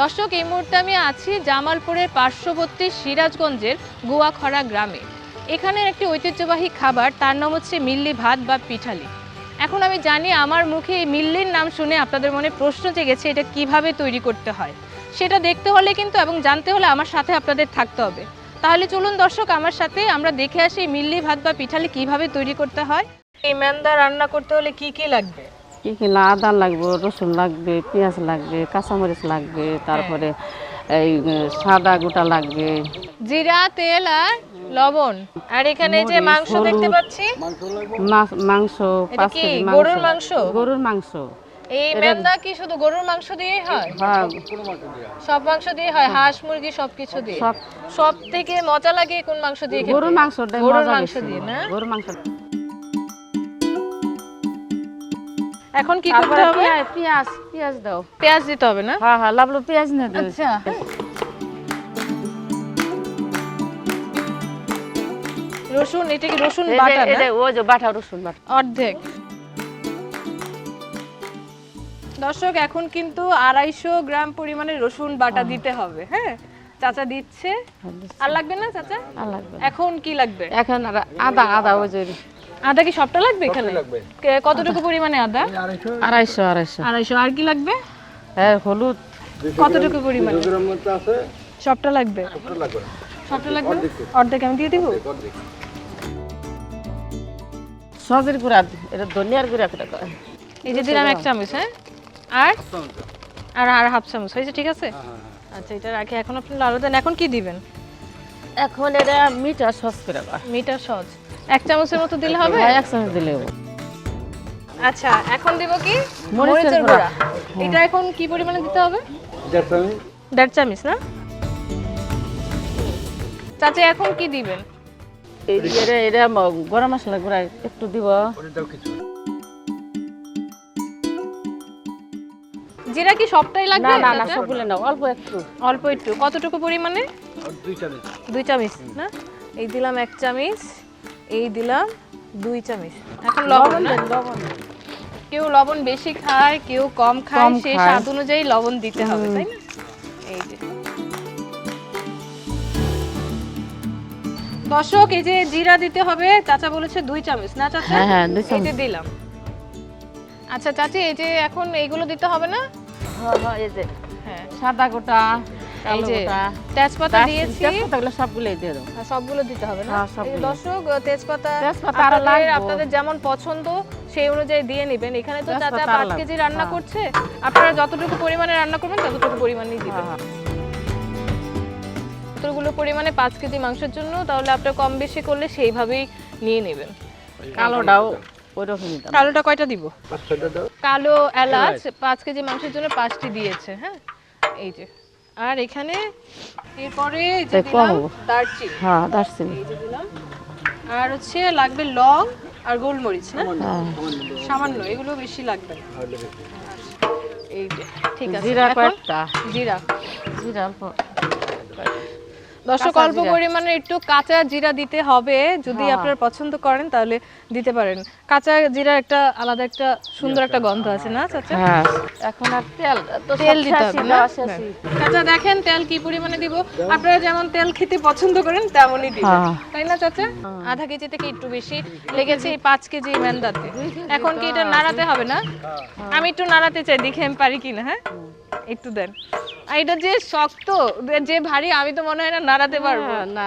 দর্শক, এই মুহূর্তে আমি আছি জামালপুরের পার্শ্ববর্তী সিরাজগঞ্জের গুয়াখড়া গ্রামে। এখানের একটি ঐতিহ্যবাহী খাবার, তার নাম হচ্ছে মিল্লি ভাত বা পিঠালি। এখন আমি জানি আমার মুখে এই মিল্লির নাম শুনে আপনাদের মনে প্রশ্ন জেগেছে এটা কিভাবে তৈরি করতে হয়। সেটা দেখতে হলে কিন্তু এবং জানতে হলে আমার সাথে আপনাদের থাকতে হবে। তাহলে চলুন দর্শক, আমার সাথে আমরা দেখে আসি মিল্লি ভাত বা পিঠালি কিভাবে তৈরি করতে হয়। এই মেন্দা রান্না করতে হলে কি কি লাগবে? কি কি আদা লাগবে, রসুন লাগবে, পেঁয়াজ লাগবে, কাঁচামরিচ লাগবে, তারপরে এই সাদা গোটা লাগবে, জিরা, তেল আর লবণ। আর এখানে যে মাংস দেখতে পাচ্ছি, মাংস, এটা কি গরুর মাংস? গরুর মাংস। এই মেন্দা কি শুধু গরুর মাংস দিয়েই হয়? হ্যাঁ, সব মাংস দিয়ে হয়, হাঁস মুরগি সবকিছু দিয়ে। সব থেকে মজা লাগে কোন মাংস দিয়ে খেতে? গরুর মাংস। গরুর মাংস দিয়ে না? গরুর মাংস। এখন কি করতে হবে? পেঁয়াজ দাও। পেঁয়াজ দিতে হবে না? হ্যাঁ হ্যাঁ, লাবলু পেঁয়াজ না দাও। আচ্ছা, রসুন, এটা কি রসুন বাটা না? এটা ওই যে বাটা রসুন বাটা অর্ধেক। দর্শক, এখন কিন্তু 250 গ্রাম পরিমাণে রসুন বাটা দিতে হবে। হ্যাঁ, চাচা দিচ্ছে। আর লাগবে না চাচা? আর লাগবে। এখন কি লাগবে? এখন আদা ওই যে আদা কি সবটা লাগবে এখানে? কতটুকু পরিমাণে আদা? 250। আর কি লাগবে? হ্যাঁ, হলুদ কতটুকু পরিমাণে? সবটা লাগবে? সবটা লাগবে। অর্ধেক আমি দিয়ে দিব। সজের গুঁড়া, এটা ধনিয়ার গুঁড়া করে কয়। এই যে দিলাম 1 চামচ। হ্যাঁ, আর হাফ চামচ হয়েছে, ঠিক আছে? আচ্ছা, এটা রাখি। এখন আপনি লাড়ু দেন। এখন কি দিবেন? এখন এটা মিঠা সস করে কয়। মিটার সস 1 চামচের মতো দিলে হবে? হ্যাঁ, 1 চামচ দিলে হবে। আচ্ছা, এখন দিব কি? মরিচের গুঁড়া। এটা এখন কি পরিমাণে দিতে হবে? 1.5 চামচ না? চাচা, এখন কি দিবেন? এটা গরম মশলা গুঁড়া একটু দিব। জিরা কি সবটাই লাগবে? না না, সবগুলো না, অল্প একটু। অল্প একটু। কতটুকু পরিমাণে? 2 চামচ না? এই দিলাম 1 চামচ, এই দিলাম 2 চামচ। এখন লবণ। কেউ লবণ বেশি খায়, কেউ কম খায়, সেই স্বাদ অনুযায়ী লবণ দিতে হবে, তাই না? এই যে দর্শক, এই যে জিরা দিতে হবে, চাচা বলেছে 2 চামচ না চাচা? হ্যাঁ, 2 চামচ। এই যে দিলাম। আচ্ছা চাচি, এই যে এখন এইগুলো দিতে হবে না? হ্যাঁ, এই যে হ্যাঁ, সাদা গোটা, এই কালো যে গোটা, তেজপাতা দিয়েছি। তেজপাতাগুলো সবগুলোই দিয়ে দাও। সবগুলো দিতে হবে না? হ্যাঁ, এই সবগুলো। দর্শক, তেজপাতা আরো লাগবে। আপনাদের যেমন পছন্দ সেই অনুযায়ী দিয়ে নেবেন। এখানে তো চাচা তেজপাতা 5 কেজি রান্না করছে, আপনারা যতটুকু পরিমাণে রান্না করবেন ততটুকু পরিমাণেই দিবেন। কতগুলো পরিমাণে 5 কেজি মাংসের জন্য, তাহলে আপনারা কম বেশি করলে সেইভাবেই নিয়ে নেবেন। কালোটাও ওইরকমই দাও। কালোটা কয়টা দিব? 5-6টা দাও। কালো এলাচ 5 কেজি মাংসের জন্য 5টি দিয়েছে। হ্যাঁ, এই যে। আর এখানে এরপরে যে দিলাম দারচিনি। হ্যাঁ, দারচিনি। এই যে দিলাম। আর হচ্ছে লাগবে লং আর গোলমরিচ না? সামান্য, এগুলো বেশি লাগবে না। এই যে, ঠিক আছে। জিরা কয়টা? জিরা অল্প। দর্শক, অল্প পরিমাণে একটু কাঁচা জিরা দিতে হবে। যদি আপনারা পছন্দ করেন তাহলে দিতে পারেন। কাঁচা জিরার একটা আলাদা একটা সুন্দর একটা গন্ধ আছে না চাচা? হ্যাঁ, এখন আর তেল দিতে হবে না? চাচা দেখেন তেল কি পরিমাণে দিব। আপনারা যেমন তেল খেতে পছন্দ করেন তেমনই দিবেন, তাই না চাচা? আধা কেজি থেকে একটু বেশি লেগেছে এই 5 কেজি মেন্দাতে। এখন কি এটা নাড়াতে হবে না? আমি একটু নাড়াতে চাই, দেখি আমি পারি কিনা। হ্যাঁ, একটু দেন। আর এটা যে শক্ত, যে ভারী, আমি তো মনে হয় না নাড়াতে পারবো। না,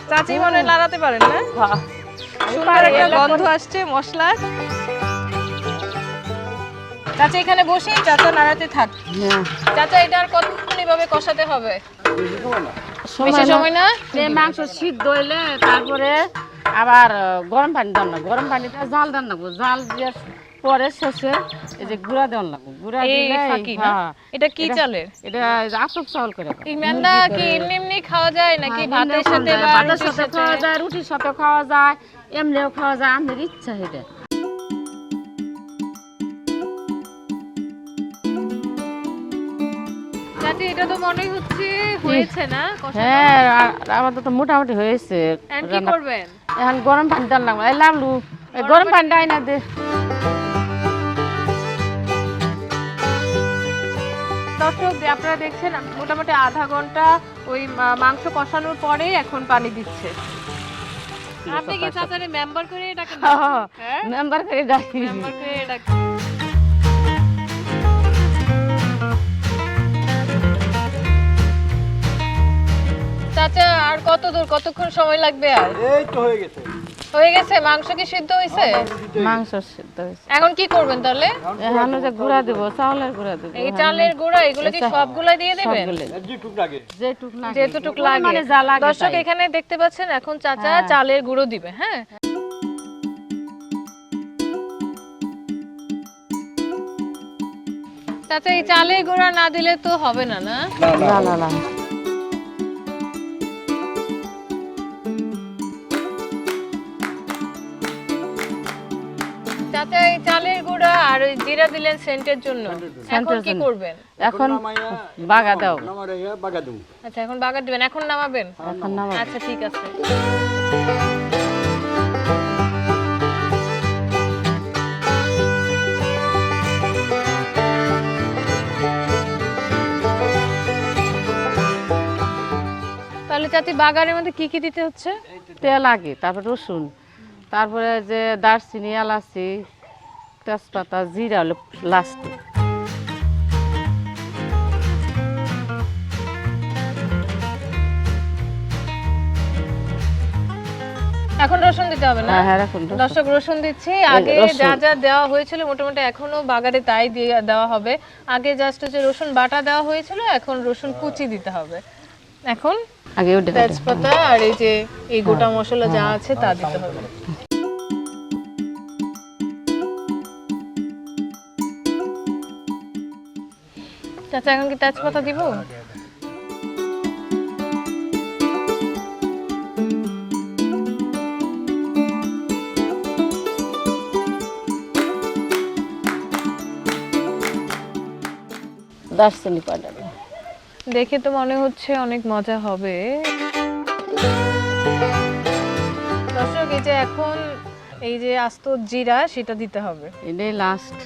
চাচি মনে হয় নাড়াতে পারেন না? সুন্দর একটা গন্ধ আসছে মশলার। চাচা এখানে বসে, চাচা নাড়াতে থাক। চাচা, এটা আর কতক্ষণ এভাবে কষাতে হবে? বেশি সময় না? মাংস সিদ্ধ হইলে তারপরে আবার গরম পানি দেন না, গরম পানিটা জাল দেন না, জাল দিয়ে পরে শেষে এই যে গুঁড়া দেওয়ার লাগবে। গুঁড়া দিলে এটা কি চালের? এটা আতপ চাউল করে। এই মেন্দা কি এমনি এমনি খাওয়া যায় নাকি ভাতের সাথে বা রুটির সাথে খাওয়া যায়? রুটির সাথে খাওয়া যায়, এমনিও খাওয়া যায়, আপনার ইচ্ছা। এটা চাচি, এটা তো মনেই হচ্ছে হয়েছে না? হ্যাঁ, আমাদের তো মোটামুটি হয়েছে। কি করবেন? এখন গরম পানি দেন লাগবে। এই লামলু, গরম পানিটা আইনা দে। দর্শক আপনারা দেখছেন মোটামুটি আধা ঘন্টা ওই মাংস কষানোর পরেই এখন পানি দিচ্ছে। আপনি কি চাচারে মেম্বার করে ডাকেন? হ্যাঁ মেম্বার করে ডাকি। মেম্বার করে ডাকেন। চাচা আর কতক্ষণ সময় লাগবে? আর এই তো হয়ে গেছে। হয়ে গেছে? মাংস কি সিদ্ধ হয়েছে? মাংস সিদ্ধ হয়েছে। এখন কি করবেন তাহলে? এখন যে গুঁড়া দেব, চাউলের গুঁড়া দেব। এই চালের গুঁড়া এগুলো কি সবগুলা দিয়ে দিবেন? যেটুক লাগে মানে যা লাগে। দর্শক এখানে দেখতে পাচ্ছেন এখন চাচা চালের গুঁড়ো দিবে। হ্যাঁ চাচা এই চালের গুঁড়া না দিলে তো হবে না। না না না না। চাচা এই চালের গুঁড়া আর ওই জিরা দিলেন সেন্টের জন্য, এখন কি করবেন? এখন বাগা দাও। আচ্ছা এখন বাগার দিবেন, এখন নামাবেন? এখন নামাবো। আচ্ছা ঠিক আছে। তাহলে চাচি বাগারের মধ্যে কি কি দিতে হচ্ছে? তেল আগে, তারপর রসুন, তারপরে যে দারচিনি, এলাচি, তেজপাতা, জিরা হলো লাস্টে। এখন রসুন দিতে হবে না? হ্যাঁ এখন দর্শক রসুন দিচ্ছি। আগে যা যা দেওয়া হয়েছিল মোটামুটি এখনো বাগারে তাই দিয়ে দেওয়া হবে। আগে জাস্ট হচ্ছে রসুন বাটা দেওয়া হয়েছিল, এখন রসুন কুচি দিতে হবে। এখন আগে তেজপাতা আর এই যে এই গোটা মশলা যা আছে তা দিতে হবে। চাচা এখন কি তেজপাতা দিব? দারচিনি পাউডার। দেখে তো মনে হচ্ছে অনেক মজা হবে। দর্শক এই যে এখন এই যে আস্ত জিরা সেটা দিতে হবে। এটাই লাস্ট।